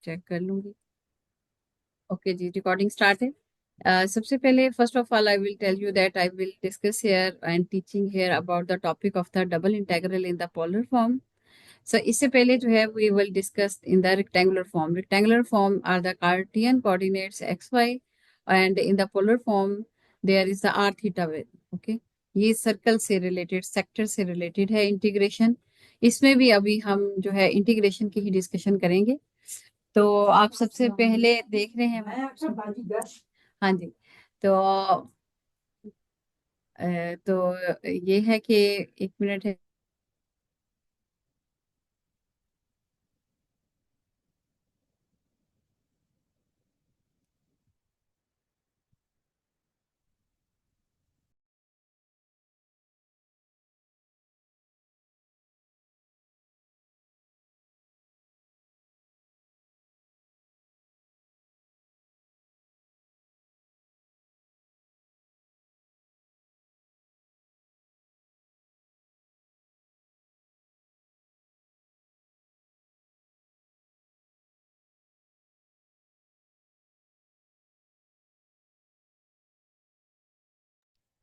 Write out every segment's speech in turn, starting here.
Check कर लूंगी। Okay जी, recording start है। सबसे पहले first of all I will tell you that I will discuss here and teaching here about the topic of the double integral in the polar form. So इससे पहले जो है we will discuss in the rectangular form. Rectangular form or the cartesian coordinates x y and in the polar form there is the r theta well. Okay, ये circle से related, sector से related है integration. इसमें भी अभी हम जो है इंटीग्रेशन की ही डिस्कशन करेंगे। तो आप सबसे पहले देख रहे हैं। हाँ जी। तो ये है कि एक मिनट है।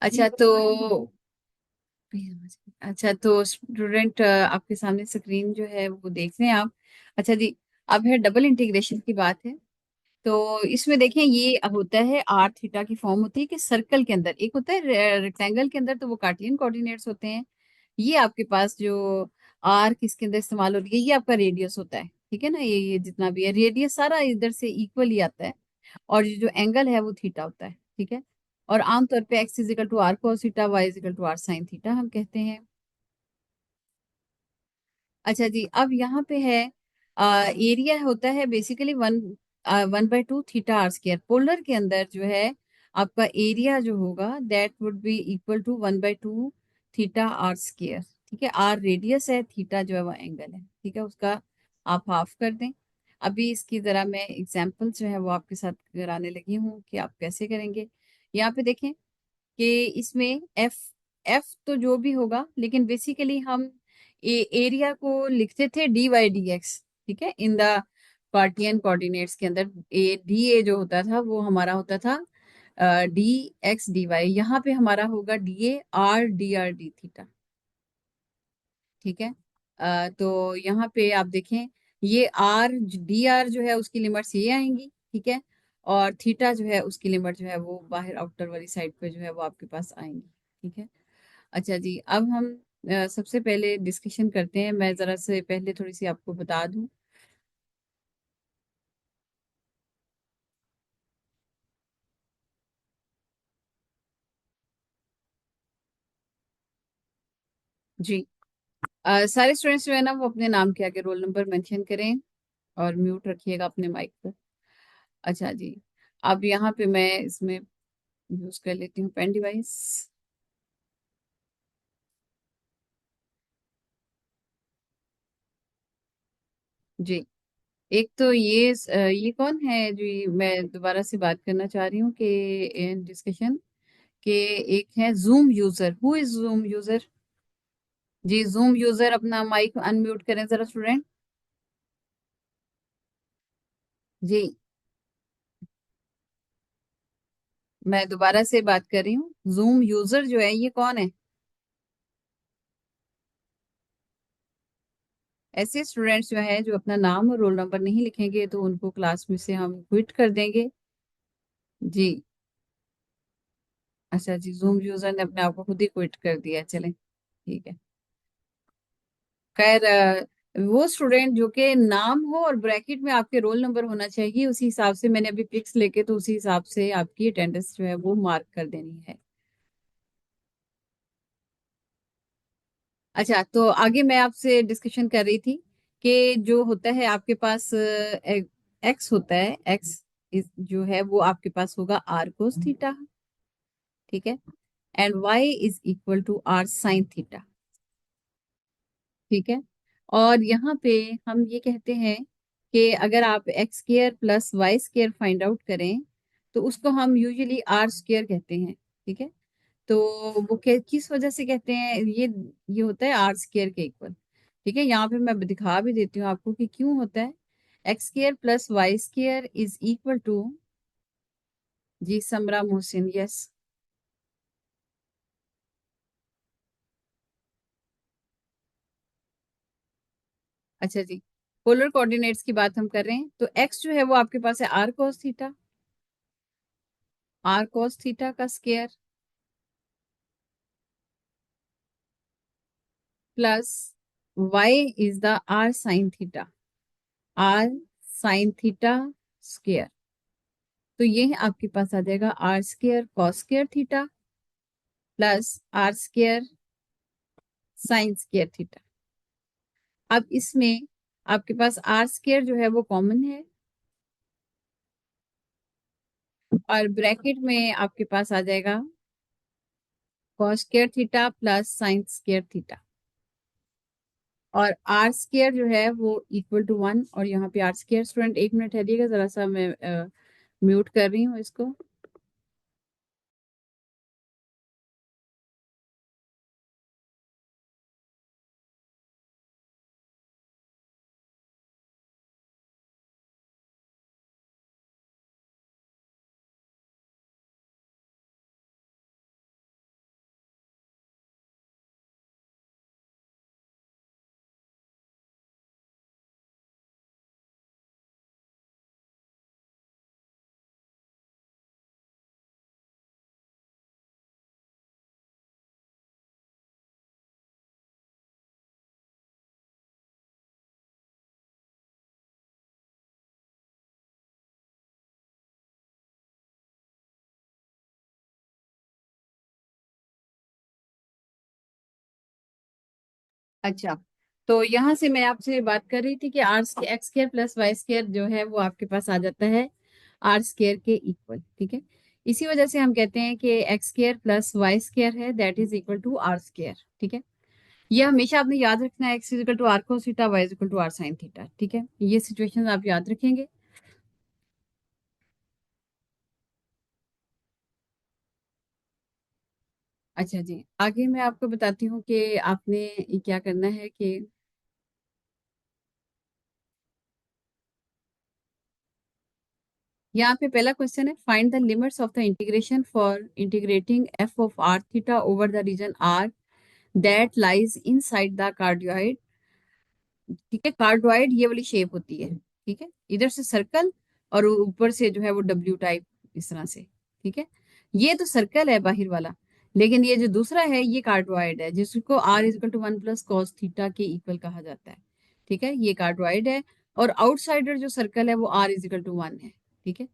अच्छा तो अच्छा तो स्टूडेंट, आपके सामने स्क्रीन जो है वो देख रहे हैं आप। अच्छा जी, अब है डबल इंटीग्रेशन की बात है। तो इसमें देखें, ये होता है आर थीटा की फॉर्म होती है कि सर्कल के अंदर, एक होता है रेक्टेंगल के अंदर तो वो कार्टियन कोऑर्डिनेट्स होते हैं। ये आपके पास जो आर किसके अंदर इस्तेमाल हो रही है, ये आपका रेडियस होता है। ठीक है ना, ये जितना भी है रेडियस सारा इधर से इक्वल ही आता है। और ये जो एंगल है वो थीटा होता है। ठीक है। और आमतौर पे x is equal to r cos theta, y is equal to r sine theta हम कहते हैं। अच्छा जी, अब यहाँ पे है एरिया होता है basically 1/2 theta r square. Polar के अंदर जो है आपका एरिया जो होगा that would be equal to 1/2 theta r square. ठीक है, आर रेडियस है, थीटा जो है वो एंगल है। ठीक है, उसका आप हाफ कर दें। अभी इसकी जरा मैं एग्जांपल जो है वो आपके साथ कराने लगी हूँ कि आप कैसे करेंगे। यहाँ पे देखें कि इसमें एफ एफ तो जो भी होगा, लेकिन बेसिकली हम एरिया को लिखते थे डी वाई डी एक्स। ठीक है, इन द कार्टियन कोऑर्डिनेट्स के अंदर डी ए जो होता था वो हमारा होता था डी एक्स डी वाई। यहाँ पे हमारा होगा D A R d theta. ठीक है। तो यहाँ पे आप देखें, ये आर डी आर जो है उसकी लिमिट्स ये आएंगी। ठीक है। और थीटा जो है उसकी लिमिट जो है वो बाहर आउटर वाली साइड पे जो है वो आपके पास आएंगी। ठीक है। अच्छा जी, अब हम सबसे पहले डिस्कशन करते हैं। मैं जरा से पहले थोड़ी सी आपको बता दूं। जी, सारे स्टूडेंट्स जो है ना वो अपने नाम के आगे रोल नंबर मेंशन करें और म्यूट रखिएगा अपने माइक को। अच्छा जी, अब यहाँ पे मैं इसमें यूज कर लेती हूँ पेन डिवाइस। जी, एक तो ये कौन है जो मैं दोबारा से बात करना चाह रही हूँ कि डिस्कशन के, एक है Zoom user. Who is Zoom user? जी, जूम यूजर अपना माइक अनम्यूट करें जरा स्टूडेंट। जी, मैं दोबारा से बात कर रही हूँ, जूम यूजर जो है ये कौन है? ऐसे स्टूडेंट्स जो है जो अपना नाम और रोल नंबर नहीं लिखेंगे तो उनको क्लास में से हम क्विट कर देंगे। जी। अच्छा जी, जूम यूजर ने अपने आप को खुद ही क्विट कर दिया, चलें ठीक है। खैर, वो स्टूडेंट जो के नाम हो और ब्रैकेट में आपके रोल नंबर होना चाहिए, उसी हिसाब से मैंने अभी पिक्स लेके तो उसी हिसाब से आपकी अटेंडेंस जो है वो मार्क कर देनी है। अच्छा, तो आगे मैं आपसे डिस्कशन कर रही थी कि जो होता है आपके पास एक्स होता है, एक्स जो है वो आपके पास होगा आर कोस थीटा। ठीक है। And y is equal to r sine theta. ठीक है। और यहाँ पे हम ये कहते हैं कि अगर आप x square plus y square find out करें तो उसको हम यूजुअली आर स्क्र कहते हैं। ठीक है। तो वो किस वजह से कहते हैं, ये होता है आर स्क्र के इक्वल। ठीक है, यहाँ पे मैं दिखा भी देती हूँ आपको कि क्यों होता है। X square plus y square is equal to, जी समरा मोहसिन, यस। अच्छा जी, पोलर कोऑर्डिनेट्स की बात हम कर रहे हैं, तो एक्स जो है वो आपके पास है r cos theta, r cos theta का square plus y is the r sine theta, r sine theta square. तो ये आपके पास आ जाएगा r square cos square theta plus r square sine square theta. अब इसमें आपके पास आर स्क्वायर जो है वो कॉमन है, और ब्रैकेट में आपके पास आ जाएगा cos square theta plus sign square theta, और आर स्क्वायर जो है वो इक्वल टू 1, और यहाँ पे आर स्क्वायर, स्टूडेंट एक मिनट ठहरिएगा जरा सा, मैं म्यूट कर रही हूँ इसको। अच्छा, तो यहाँ से मैं आपसे बात कर रही थी कि r x square plus y square जो है वो आपके पास आ जाता है आर स्क्वायर के इक्वल, ठीक है। इसी वजह से हम कहते हैं कि x square plus y square है that is equal to r square, ठीक है। ये हमेशा आपने याद रखना है, x is equal to r cos theta, y is equal to r sine theta, ठीक है। ये सिचुएशन आप याद रखेंगे। अच्छा जी, आगे मैं आपको बताती हूँ कि आपने क्या करना है कि यहाँ पे पहला क्वेश्चन है, find the limits of the integration for integrating f of r theta over the region r that lies inside the cardioid, ठीक है। कार्डोइड ये वाली शेप होती है, ठीक है, इधर से सर्कल और ऊपर से जो है वो डब्ल्यू टाइप, इस तरह से, ठीक है। ये तो सर्कल है बाहर वाला, लेकिन ये जो दूसरा है ये कार्डोइड है, जिसको r is equal to 1 plus cos theta के इक्वल कहा जाता है, ठीक है। ये कार्डोइड है, और आउटसाइडर जो सर्कल है वो आर इज इक्वल टू 1 है, ठीक है।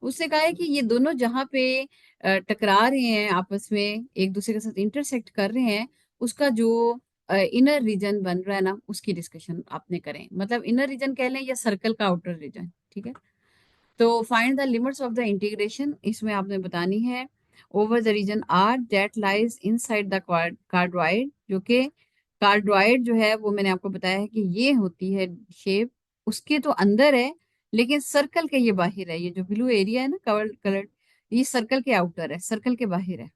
उससे कहा है कि ये दोनों जहाँ पे टकरा रहे हैं आपस में, एक दूसरे के साथ इंटरसेक्ट कर रहे हैं, उसका जो इनर रीजन बन रहा है ना, उसकी डिस्कशन आपने करें, मतलब इनर रीजन कह लें या सर्कल का आउटर रीजन, ठीक है। तो find the limits of the integration, इसमें आपने बतानी है over the region r that lies inside the cardioid, जो कि कार्डोइड जो है वो मैंने आपको बताया है कि ये होती है शेप, उसके तो अंदर है, लेकिन सर्कल के ये बाहर है, ये जो ब्लू एरिया है ना कवर कलर, ये सर्कल के आउटर है, सर्कल के बाहर है,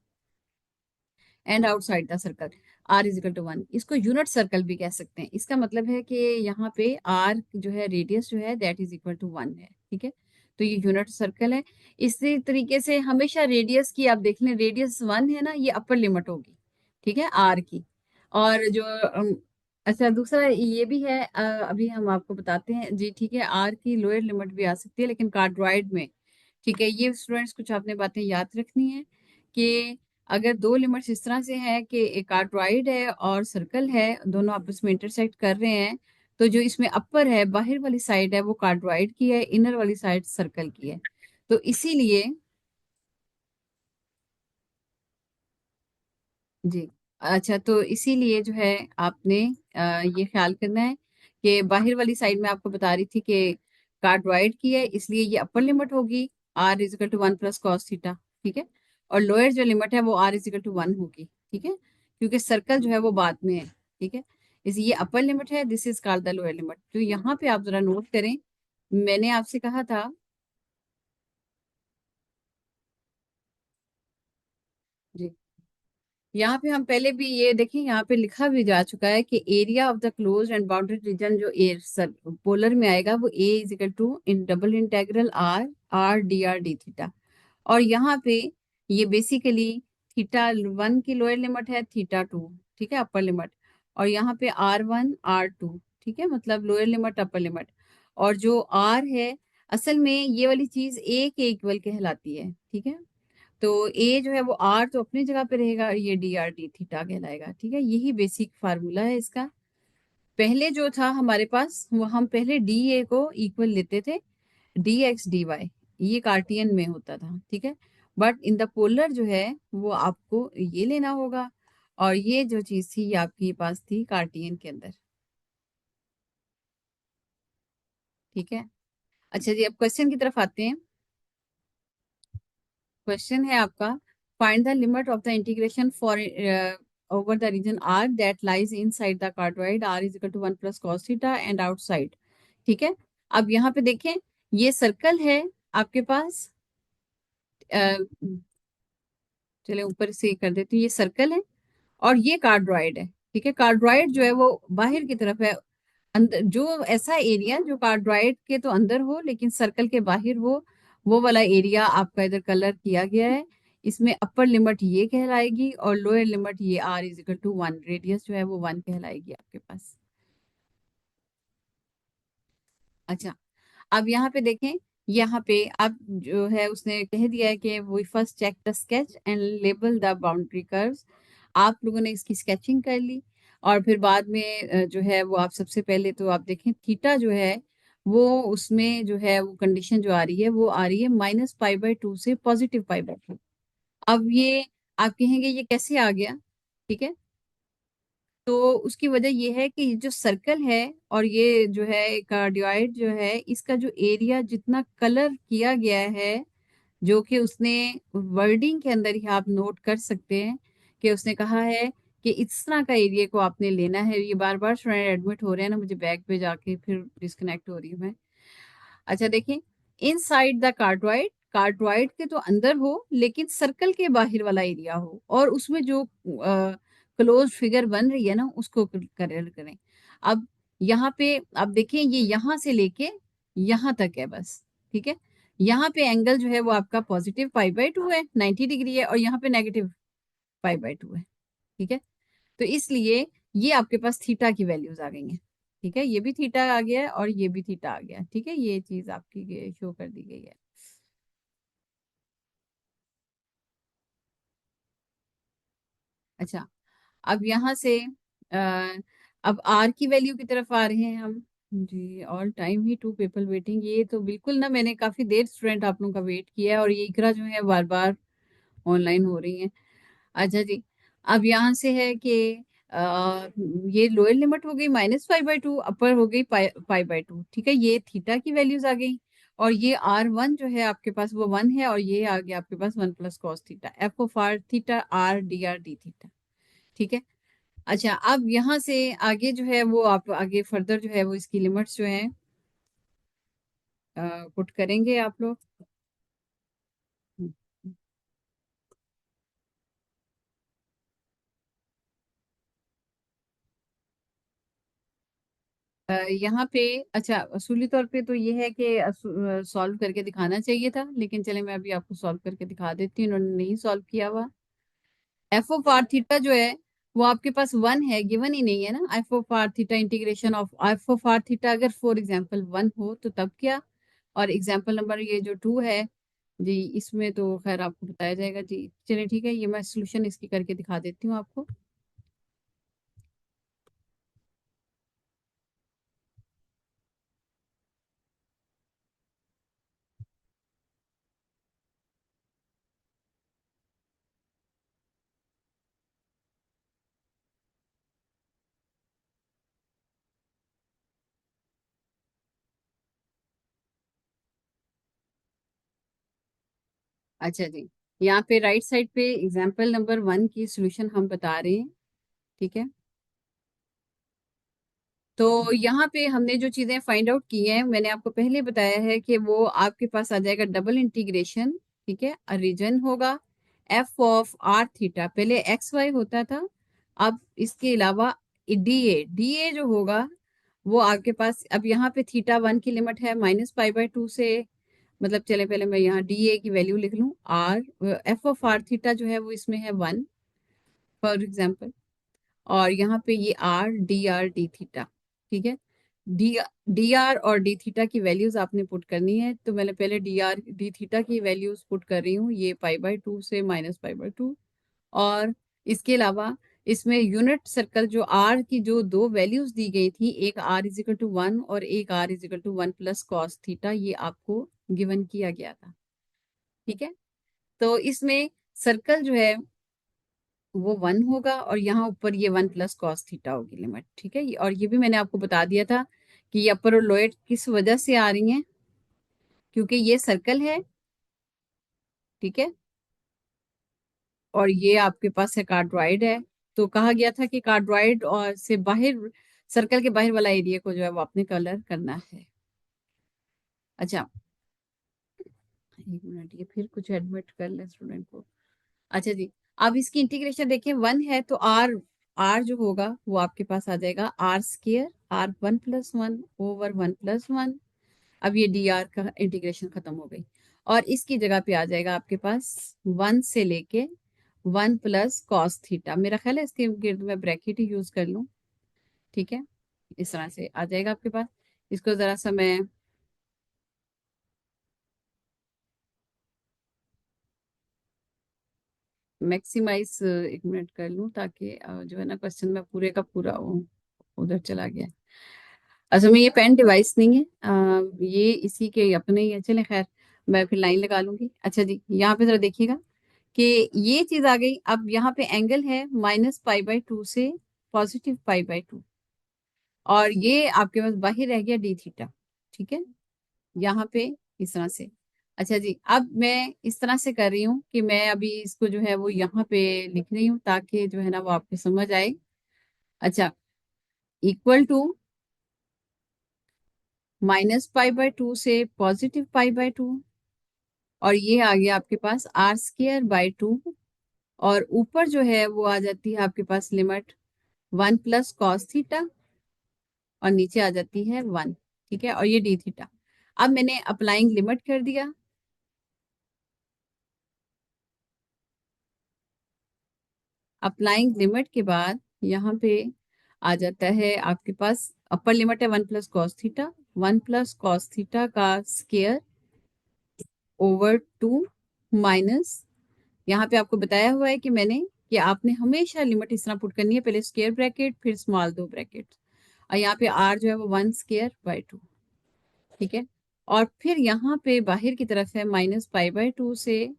and outside the circle r is equal to 1। इसको यूनिट सर्कल भी कह सकते हैं, इसका मतलब है कि यहाँ पे आर जो है रेडियस जो है दैट इज इक्वल टू 1 है, ठीक है। तो ये यूनिट सर्कल है। इसी तरीके से हमेशा रेडियस की आप देख लें, रेडियस 1 है ना, ये अपर लिमिट होगी, ठीक है, आर की। और जो अच्छा दूसरा ये भी है, अभी हम आपको बताते हैं जी, ठीक है। आर की लोअर लिमिट भी आ सकती है लेकिन कार्डोइड में, ठीक है। ये स्टूडेंट्स कुछ आपने बातें याद रखनी है कि अगर दो लिमिट्स इस तरह से हैं कि एक कार्टोइड है और सर्कल है, दोनों आपस में इंटरसेक्ट कर रहे हैं, तो जो इसमें अपर है, बाहर वाली साइड है, वो कार्टोइड की है, इनर वाली साइड सर्कल की है। तो इसीलिए जी, अच्छा, तो इसीलिए जो है आपने ये ख्याल करना है कि बाहर वाली साइड में आपको बता रही थी कि कार्डोइड की है, इसलिए ये अपर लिमिट होगी r is equal to 1 plus cos theta, ठीक है। और लोअर जो लिमिट है वो आर इजिकल टू 1 होगी, ठीक है, क्योंकि सर्कल जो है वो बाद में है, ठीक है। इस ये अपर लिमिट है, this is called the lower limit. तो यहाँ पे आप जरा नोट करें, मैंने आपसे कहा था, जी यहाँ पे हम पहले भी ये देखें, यहाँ पे लिखा भी जा चुका है कि area of the close and boundary region जो ए सर पोलर में आएगा वो A is equal to in double integral r r d theta. और यहाँ पे ये बेसिकली थीटा 1 की लोअर लिमिट है, थीटा 2 ठीक है अपर लिमिट, और यहाँ पे R1 R2 ठीक है, मतलब लोअर लिमिट अपर लिमिट। और जो आर है असल में ये वाली चीज ए के इक्वल कहलाती है, ठीक है। तो ए जो है वो आर तो अपनी जगह पे रहेगा और ये डी आर डी थीटा कहलाएगा, ठीक है। यही बेसिक फार्मूला है इसका। पहले जो था हमारे पास वो हम पहले डी ए को इक्वल लेते थे डी एक्स डी वाई, ये कार्टियन में होता था, ठीक है। बट इन द पोलर जो है वो आपको ये लेना होगा, और ये जो चीज थी ये आपके पास थी कार्टियन के अंदर, ठीक है। अच्छा जी, अब क्वेश्चन की तरफ आते हैं। क्वेश्चन है आपका, find the limit of the integration for over the region r that lies inside the cardioid r is equal to 1 + cos theta and outside, ठीक है। अब यहाँ पे देखें, ये सर्कल है आपके पास, अ, चले ऊपर से कर देती हूँ, ये सर्कल है और ये कार्डोइड है, ठीक है। कार्डोइड जो है वो बाहर की तरफ है, अंदर जो ऐसा एरिया जो कार्डोइड के तो अंदर हो लेकिन सर्कल के बाहर हो, वो वाला एरिया आपका इधर कलर किया गया है। इसमें अपर लिमिट ये कहलाएगी और लोअर लिमिट ये r is equal to 1, radius जो है वो 1 कहलाएगी आपके पास। अच्छा, अब यहाँ पे देखें, यहाँ पे अब जो है उसने कह दिया है कि we first check the sketch and label the boundary curves. आप लोगों ने इसकी स्केचिंग कर ली और फिर बाद में जो है वो आप सबसे पहले तो आप देखें थीटा जो है वो उसमें जो है वो कंडीशन जो आ रही है वो आ रही है -π/2 से +π/2। अब ये आप कहेंगे ये कैसे आ गया, ठीक है। तो उसकी वजह ये है कि ये जो सर्कल है और ये जो है कार्डियोइड जो है इसका जो एरिया जितना कलर किया गया है, जो कि उसने वर्डिंग के अंदर ही आप नोट कर सकते हैं कि उसने कहा है कि इस तरह का एरिया को आपने लेना है। ये बार बार स्टूडेंट एडमिट हो रहे हैं ना, मुझे बैक पे जाके फिर डिस्कनेक्ट हो रही हूँ मैं। अच्छा देखिए, इन साइड द कार्डोइड, कार्डोइड के तो अंदर हो लेकिन सर्कल के बाहर वाला एरिया हो और उसमें जो क्लोज फिगर बन रही है ना उसको कलर करें। अब यहाँ पे आप देखिए ये यहाँ से लेके यहाँ तक है बस, ठीक है। यहाँ पे एंगल जो है वो आपका +π/2 है, 90 डिग्री है, और यहाँ पे -π/2 है, ठीक है। तो इसलिए ये आपके पास थीटा की वैल्यूज आ गई हैं, ठीक है। ये भी थीटा आ गया है और ये भी थीटा आ गया, ठीक है। ये चीज आपकी शो कर दी गई है। अच्छा, अब यहाँ से अब आर की वैल्यू की तरफ आ रहे हैं हम। जी, ऑल टाइम ही 2 पीपल वेटिंग, ये तो बिल्कुल ना, मैंने काफी देर स्टूडेंट आप लोगों का वेट किया है और ये इकरा जो है बार बार ऑनलाइन हो रही है। अच्छा जी, अब यहाँ से है कि ये लोअर लिमिट हो गई -π/2, अपर हो गई π/2, ठीक है। ये थीटा की वैल्यूज आ गई और ये R1 जो है आपके पास वो 1 है और ये आ गया आपके पास 1 + cos theta, f of r theta r d r d theta, ठीक है। अच्छा, अब यहाँ से आगे जो है वो आप आगे फर्दर जो है वो इसकी लिमिट्स जो है पुट करेंगे आप लोग। यहाँ पे अच्छा असूली तौर पे तो ये है कि सॉल्व करके दिखाना चाहिए था, लेकिन चले मैं अभी आपको सॉल्व करके दिखा देती हूँ, उन्होंने नहीं सॉल्व किया हुआ। एफ ऑफ आर थीटा जो है वो आपके पास 1 है, गिवन ही नहीं है ना। F of r theta integration of f of r theta अगर फॉर एग्जाम्पल 1 हो तो तब क्या, और एग्जाम्पल नंबर ये जो 2 है जी इसमें तो खैर आपको बताया जाएगा जी। चलिए ठीक है, ये मैं सोल्यूशन इसकी करके दिखा देती हूँ आपको। अच्छा जी, यहाँ पे राइट साइड पे एग्जाम्पल नंबर 1 की सोल्यूशन हम बता रहे हैं, ठीक है। तो यहाँ पे हमने जो चीजें फाइंड आउट की हैं मैंने आपको पहले बताया है कि वो आपके पास आ जाएगा डबल इंटीग्रेशन, ठीक है। रीजन होगा एफ ऑफ आर थीटा, पहले एक्स वाई होता था, अब इसके अलावा डी ए, डी ए जो होगा वो आपके पास, अब यहाँ पे थीटा वन की लिमिट है -π/2 से, मतलब चले पहले मैं यहाँ डी ए की वैल्यू लिख लूँ, r f of r theta जो है वो इसमें है 1 फॉर एग्जाम्पल, और यहाँ पे ये आर डी थीटा, ठीक है। डी डी आर और डी थीटा की वैल्यूज आपने पुट करनी है, तो मैंने पहले डी आर डी थीटा की वैल्यूज पुट कर रही हूँ, ये π/2 से -π/2, और इसके अलावा इसमें यूनिट सर्कल जो आर की जो दो वैल्यूज दी गई थी, एक r = 1 और एक r = 1 + cos थीटा, ये आपको गिवन किया गया था, ठीक है। तो इसमें सर्कल जो है वो 1 होगा, और यहाँ ऊपर ये 1 + cos थीटा होगी लिमिट, ठीक है। और ये भी मैंने आपको बता दिया था कि ये अपर और लोअर किस वजह से आ रही हैं, क्योंकि ये सर्कल है, ठीक है, और ये आपके पास है कार्डवाइड है। तो कहा गया था कि कार्डवाइड और से बाहर, सर्कल के बाहर वाला एरिया को जो है वो आपने कलर करना है। अच्छा, एक मिनट, ये फिर कुछ एडमिट कर ले स्टूडेंट को। अच्छा जी, अब इसकी इंटीग्रेशन देखें, 1 है तो आर, आर जो होगा वो आपके पास आ जाएगा r², r1 + 1/1 + 1। अब ये डी आर का इंटीग्रेशन खत्म हो गई, और इसकी जगह पे आ जाएगा आपके पास 1 से लेके 1 + cos थीटा, मेरा ख्याल है इसके गिर्द में ब्रैकेट ही यूज कर लूँ, ठीक है। इस तरह से आ जाएगा आपके पास। इसको जरा सा मैं मैक्सिमाइज, एक मिनट कर लूँ, ताकि जो है ना क्वेश्चन में पूरे का पूरा उधर चला गया। अच्छा, में ये पेन डिवाइस नहीं है, ये इसी के अपने ही है, चले खैर, मैं फिर लाइन लगा लूंगी। अच्छा जी, यहाँ पे जरा देखिएगा कि ये चीज आ गई। अब यहाँ पे एंगल है -π/2 से +π/2, और ये आपके पास बाहर रह गया डी थीटा, ठीक है, यहाँ पे इस तरह से। अच्छा जी, अब मैं इस तरह से कर रही हूँ कि मैं अभी इसको जो है वो यहाँ पे लिख रही हूँ, ताकि जो है ना वो आपको समझ आए। अच्छा, इक्वल टू -π/2 से +π/2, और ये आ गया आपके पास r²/2, और ऊपर जो है वो आ जाती है आपके पास लिमिट 1 + cos थीटा, और नीचे आ जाती है 1, ठीक है, और ये डी थीटा। अब मैंने अप्लाइंग लिमिट कर दिया। अप्लाइंग लिमिट के बाद यहाँ पे आ जाता है आपके पास, अपर लिमिट है 1 + cos थीटा, 1 + cos थीटा का स्केयर ओवर 2 माइनस, यहाँ पे आपको बताया हुआ है कि मैंने, कि आपने हमेशा लिमिट इस तरह पुट करनी है, पहले स्केयर ब्रैकेट फिर स्मॉल दो ब्रैकेट, और यहाँ पे आर जो है वो 1²/2, ठीक है। और फिर यहाँ पे बाहर की तरफ है -π/2 से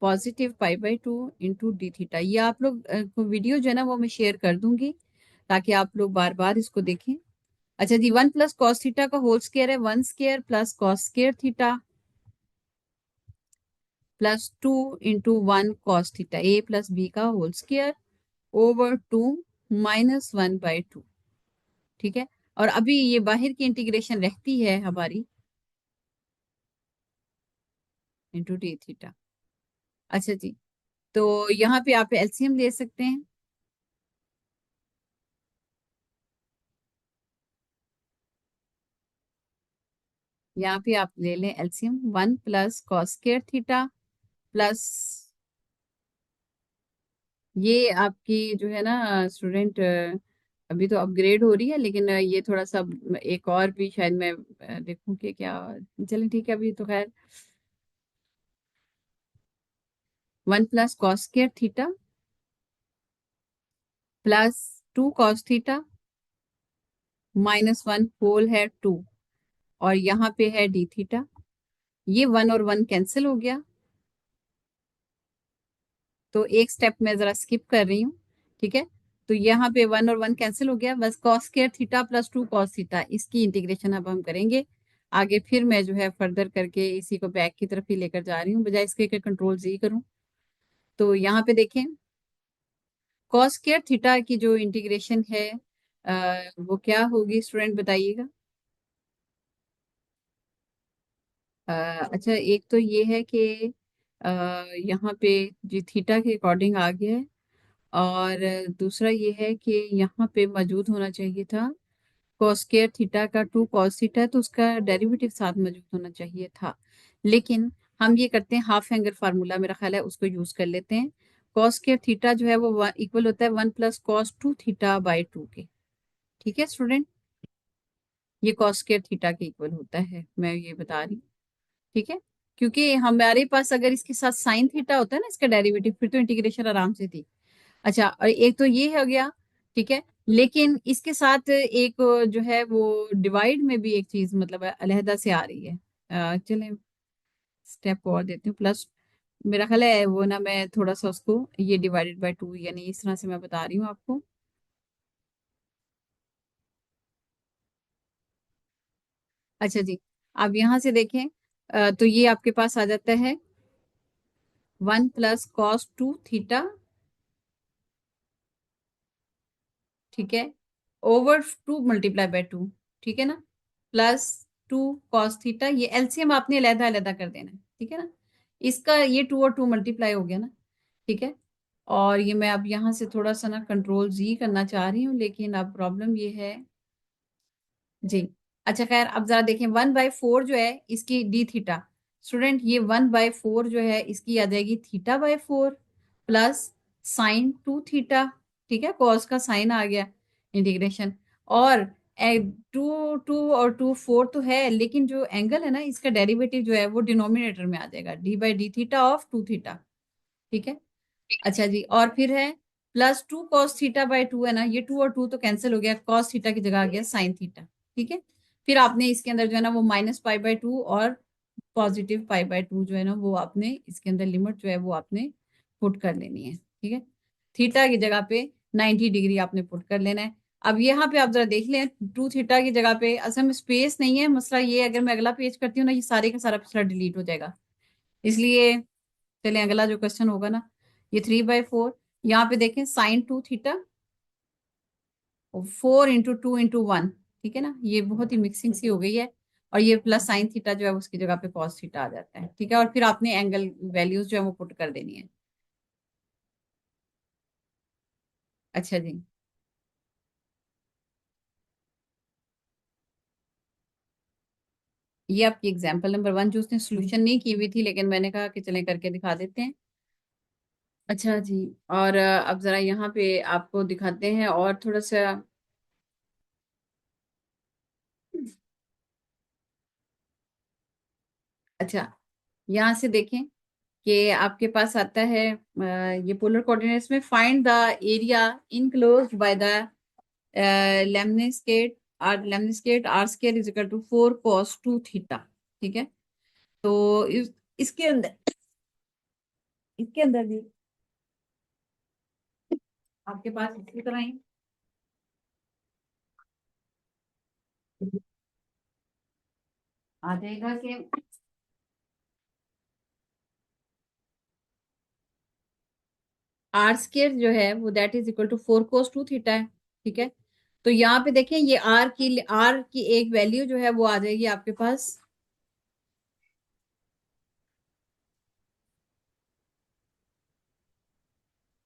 +π/2 इंटू डी थीटा। ये आप लोग को वीडियो जो है ना वो मैं शेयर कर दूंगी, ताकि आप लोग बार बार इसको देखें। अच्छा जी, 1 + cos थीटा का होल स्केयर है 1² + cos² theta +2 into 1 cos theta, a + b का होल स्केयर ओवर 2 -1/2, ठीक है। और अभी ये बाहर की इंटीग्रेशन रहती है हमारी इंटू डी थीटा। अच्छा जी, तो यहाँ पे आप एलसीएम ले सकते हैं। यहाँ पे आप ले लें एलसीएम, 1 + cos² थीटा प्लस, ये आपकी जो है ना स्टूडेंट, अभी तो अपग्रेड हो रही है, लेकिन ये थोड़ा सा एक और भी शायद मैं देखूं कि क्या, चलें ठीक है, अभी तो खैर 1 + cos² theta +2 cos theta -1 whole है 2, और यहाँ पे है डी थीटा। ये 1 और 1 कैंसिल हो गया, तो एक स्टेप मैं जरा स्किप कर रही हूँ, ठीक है। तो यहाँ पे 1 और 1 कैंसिल हो गया, बस cos² थीटा +2 cos थीटा, इसकी इंटीग्रेशन अब हम करेंगे आगे। फिर मैं जो है फर्दर करके इसी को बैक की तरफ ही लेकर जा रही हूँ, बजाय इसके कि कंट्रोल जी करूँ। तो यहाँ पे देखें, cos² थीटा की जो इंटीग्रेशन है वो क्या होगी स्टूडेंट बताइएगा। अच्छा, एक तो ये है कि यहाँ पे जी थीटा के अकॉर्डिंग आ गया है। और दूसरा ये है कि यहाँ पे मौजूद होना चाहिए था कॉस स्क्वायर थीटा का, टू कॉस थीटा, तो उसका डेरिवेटिव साथ मौजूद होना चाहिए था। लेकिन हम ये करते हैं, हाफ एंगल फार्मूला मेरा ख्याल है उसको यूज कर लेते हैं। कॉस स्क्वायर थीटा जो है वो इक्वल होता है 1 + cos 2 थीटा/2 के। ठीक है स्टूडेंट, ये कॉस स्क्वायर थीटा के इक्वल होता है, मैं ये बता रही हूँ। ठीक है, क्योंकि हमारे पास अगर इसके साथ साइन थीटा होता है ना इसका डेरिवेटिव, फिर तो इंटीग्रेशन आराम से थी। अच्छा, और एक तो ये हो गया। ठीक है, लेकिन इसके साथ एक जो है वो डिवाइड में भी एक चीज मतलब अलहदा से आ रही है। चलें स्टेप और देती हूँ, प्लस मेरा ख्याल है वो ना, मैं थोड़ा सा उसको ये डिवाइडेड बाय 2 यानी इस तरह से मैं बता रही हूँ आपको। अच्छा जी, आप यहाँ से देखें, तो ये आपके पास आ जाता है 1 + cos 2 थीटा। ठीक है, ओवर 2 × 2। ठीक है ना, +2 cos थीटा, ये एलसीएम आपने अलहदा अलहदा कर देना है। ठीक है ना, इसका ये 2 और 2 मल्टीप्लाई हो गया ना। ठीक है, और ये मैं अब यहाँ से थोड़ा सा ना कंट्रोल Z करना चाह रही हूँ, लेकिन अब प्रॉब्लम ये है जी। अच्छा खैर, अब जरा देखें 1/4 जो है इसकी डी थीटा। स्टूडेंट, ये 1/4 जो है इसकी आ जाएगी थीटा/4 प्लस sin 2 थीटा। ठीक है, कॉस का साइन आ गया, इंटीग्रेशन। और 2 और 2 4 तो है, लेकिन जो एंगल है ना इसका डेरिवेटिव जो है वो डिनोमिनेटर में आ जाएगा, d/d थीटा/2 थीटा। ठीक है, अच्छा जी, और फिर है +2 cos थीटा/2 है ना, ये 2 और 2 तो कैंसिल हो गया, कॉस थीटा की जगह आ गया साइन थीटा। ठीक है, फिर आपने इसके अंदर जो है ना वो -π/2 और +π/2 जो है ना वो आपने इसके अंदर लिमिट जो है वो आपने पुट कर लेनी है। ठीक है, थीटा की जगह पे 90 डिग्री आपने पुट कर लेना है। अब यहाँ पे आप जरा देख लें, 2 थीटा की जगह पे असल में स्पेस नहीं है, मसला ये अगर मैं अगला पेज करती हूँ ना, ये सारे का सारा पिछला डिलीट हो जाएगा। इसलिए चलिए अगला जो क्वेश्चन होगा ना, ये 3/4, यहाँ पे देखें sin 2 थीटा, 4 × 2 × 1। ठीक है ना, ये बहुत ही मिक्सिंग सी हो गई है, और ये प्लस साइन थीटा जो है उसकी जगह पे कॉस थीटा आ जाता है। ठीक है, और फिर आपने एंगल वैल्यूज जो है वो पुट कर देनी है। अच्छा जी, ये आपकी एग्जाम्पल नंबर 1 जो उसने सोल्यूशन नहीं की हुई थी, लेकिन मैंने कहा कि चलें करके दिखा देते हैं। अच्छा जी, और अब जरा यहाँ पे आपको दिखाते हैं और थोड़ा सा। अच्छा, यहाँ से देखें कि आपके पास आता है ये पोलर कोऑर्डिनेट्स में, find the area enclosed by the lemniscate r square is equal to 4 cos 2 theta. ठीक है, तो इसके अंदर, इसके अंदर भी आपके पास इसी तरह ही आ जाएगा कि आर स्क्वायर जो है वो that is equal to 4 cos 2 theta है। ठीक है, तो यहाँ पे देखें ये आर की एक वैल्यू जो है वो आ जाएगी आपके पास।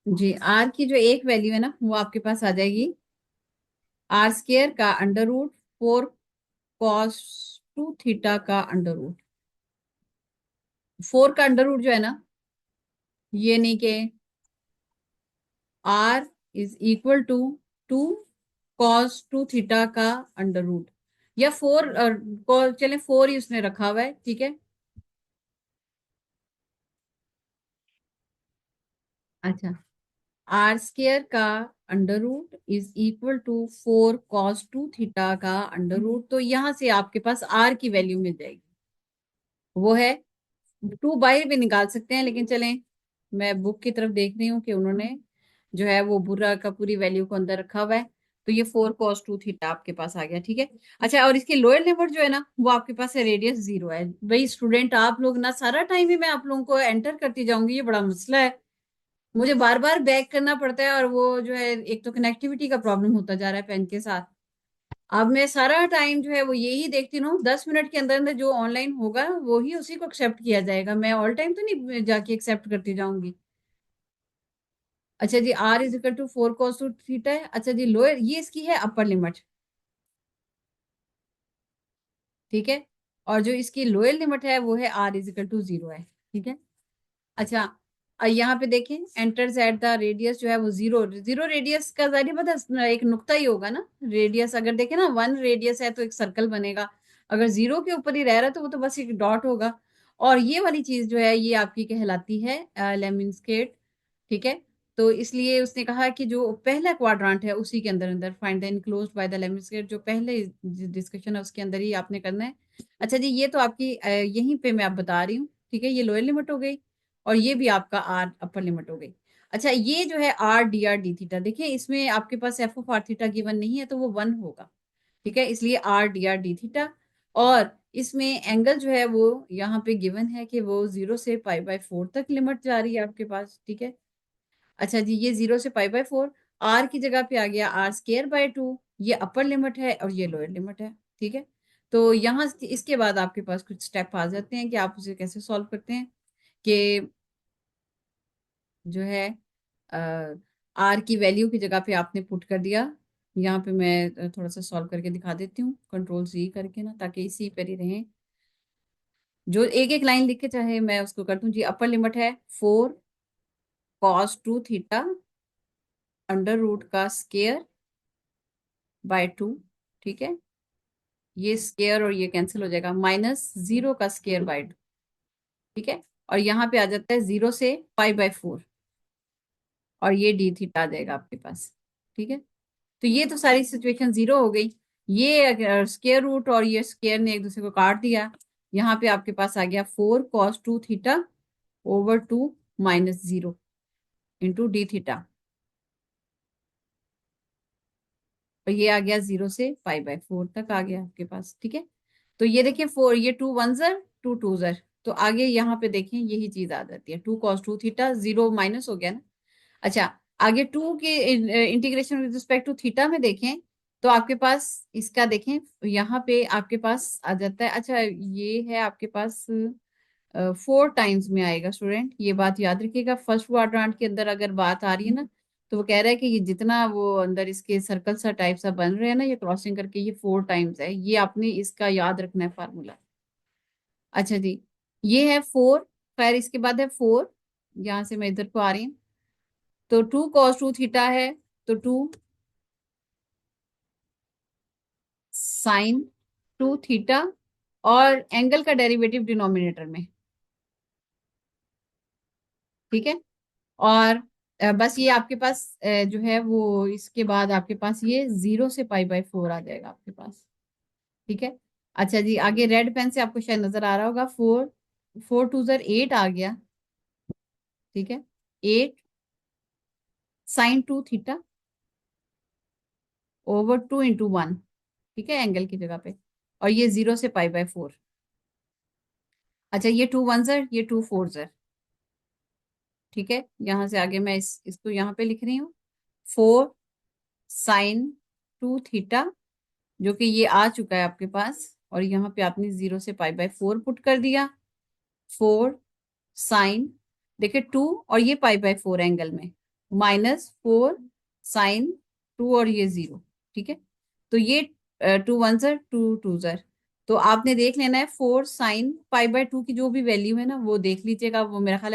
जी, आर की जो एक वैल्यू है ना वो आपके पास आ जाएगी आर स्क्वायर का अंडर रूट 4 cos 2 थीटा का अंडर रूट। 4 का अंडर रूट जो है ना, ये नहीं कि r is equal to 2 cos 2 theta का अंडर रूट, या 4 को चले 4 ही उसने रखा हुआ है। ठीक है, अच्छा, आर स्क्वायर का under root is equal to 4 cos 2 theta का अंडर रूट, तो यहां से आपके पास आर की वैल्यू मिल जाएगी, वो है 2 बाई भी निकाल सकते हैं, लेकिन चलें मैं बुक की तरफ देख रही हूँ कि उन्होंने जो है वो पूरा का पूरी वैल्यू को अंदर रखा हुआ है, तो ये 4 cos 2 थीटा आपके पास आ गया। ठीक है, अच्छा, और इसकी लोअर लिमिट जो है ना वो आपके पास है रेडियस 0 है। भाई स्टूडेंट, आप लोग ना सारा टाइम ही मैं आप लोगों को एंटर करती जाऊंगी, ये बड़ा मसला है, मुझे बार बार बैक करना पड़ता है, और वो जो है एक तो कनेक्टिविटी का प्रॉब्लम होता जा रहा है पेन के साथ। अब मैं सारा टाइम जो है वो यही देखती रहूं, 10 मिनट के अंदर अंदर जो ऑनलाइन होगा वो ही उसी को एक्सेप्ट किया जाएगा, मैं ऑल टाइम तो नहीं जाके एक्सेप्ट करती जाऊंगी। अच्छा जी, r is equal to 4 cos 2 theta है। अच्छा जी, लोअर ये इसकी है अपर लिमिट, ठीक है। और जो इसकी लोअर लिमिट है वो है आर इज इक्वल टू 0 है, ठीक है। अच्छा, यहाँ पे देखें, एंटर्स एट द रेडियस जो है वो जीरो, जीरो रेडियस का जारी पता एक नुक्ता ही होगा ना। रेडियस अगर देखें ना, 1 रेडियस है तो एक सर्कल बनेगा, अगर 0 के ऊपर ही रह रहा है तो वो तो बस एक डॉट होगा। और ये वाली चीज जो है ये आपकी कहलाती है लेमिनस्केट, ठीक है। तो इसलिए उसने कहा कि जो पहला क्वाड्रांट है उसी के अंदर अंदर find the enclosed by the lemniscate, जो पहले डिस्कशन है उसके अंदर ही आपने करना है। अच्छा जी, ये तो आपकी यहीं पे मैं आप बता रही हूँ, ठीक है। ये लोअर लिमिट हो गई और ये भी आपका आर अपर लिमिट हो गई। अच्छा, ये जो है आर डी थीटा, देखिए इसमें आपके पास f of r theta given नहीं है तो वो 1 होगा, ठीक है, इसलिए आर डी थीटा। और इसमें एंगल जो है वो यहाँ पे गिवन है कि वो 0 से π/4 तक लिमिट जा रही है आपके पास, ठीक है। अच्छा जी, ये 0 से π/4, आर की जगह पे आ गया r² बाय 2, ये अपर लिमिट है और ये लोअर लिमिट है, ठीक है। तो यहाँ इसके बाद आपके पास कुछ स्टेप आ जाते हैं कि आप उसे कैसे सॉल्व करते हैं, कि जो है आर की वैल्यू की जगह पे आपने पुट कर दिया। यहाँ पे मैं थोड़ा सा सॉल्व करके दिखा देती हूँ, कंट्रोल C करके ना, ताकि इसी पर ही रहें। जो एक एक लाइन लिख के चाहे मैं उसको कर दूं जी। अपर लिमिट है 4 cos 2 थीटा अंडर रूट का स्केयर बाय 2, ठीक है। ये स्केयर और ये कैंसिल हो जाएगा, -0 का स्केयर बाय 2, ठीक है। और यहाँ पे आ जाता है 0 से π/4, और ये डी थीटा आ जाएगा आपके पास, ठीक है। तो ये तो सारी सिचुएशन जीरो हो गई। ये स्केयर रूट और ये स्केयर ने एक दूसरे को काट दिया, यहाँ पे आपके पास आ गया 4 cos 2 थीटा/-0 इंटू डी थीटा, और ये आ गया 0 से π/4 तक आ गया आपके पास, ठीक है। तो ये देखिए, 4, ये 2 1 ज़र 2 2 ज़र, तो आगे यहाँ पे देखें यही चीज आ जाती है, 2 cos 2 थीटा, 0 माइनस हो गया ना। अच्छा, आगे 2 के integration with respect to theta में देखें, तो आपके पास इसका देखें, यहाँ पे आपके पास आ जाता है। अच्छा, ये है आपके पास 4 टाइम्स में आएगा स्टूडेंट, ये बात याद रखिएगा। फर्स्ट क्वाड्रेंट के अंदर अगर बात आ रही है ना, तो वो कह रहा है कि ये जितना वो अंदर इसके सर्कल सा टाइप सा बन रहे हैं ना, ये क्रॉसिंग करके, ये 4 टाइम्स है, ये आपने इसका याद रखना है फार्मूला। अच्छा जी, ये है 4, खैर इसके बाद है 4, यहाँ से मैं इधर को आ रही हूँ, तो 2 cos 2 थीटा है, तो 2 sin 2 थीटा, और एंगल का डेरिवेटिव डिनोमिनेटर में, ठीक है। और बस ये आपके पास जो है वो इसके बाद आपके पास ये 0 से π/4 आ जाएगा आपके पास, ठीक है। अच्छा जी, आगे रेड पेन से आपको शायद नजर आ रहा होगा, 4 4 2 8 आ गया, ठीक है। 8 sin 2 थीटा/2 इंटू 1, ठीक है, एंगल की जगह पे, और ये 0 से π/4। अच्छा, ये 2 1 ज़र, ये 2 4 ज़र, ठीक है। यहाँ से आगे मैं इसको यहाँ पे लिख रही हूँ, 4 sin 2 थीटा, जो कि ये आ चुका है आपके पास, और यहाँ पे आपने 0 से π/4 पुट कर दिया। 4 sin, देखिए 2 और ये π/4 एंगल में, -4 sin 2 और ये 0, ठीक है। तो ये 2 1 ज़र 2 2 ज़र, तो आपने देख लेना है 4 sin π/2 की जो भी वैल्यू है ना वो देख लीजिएगा, वो मेरा ख्याल है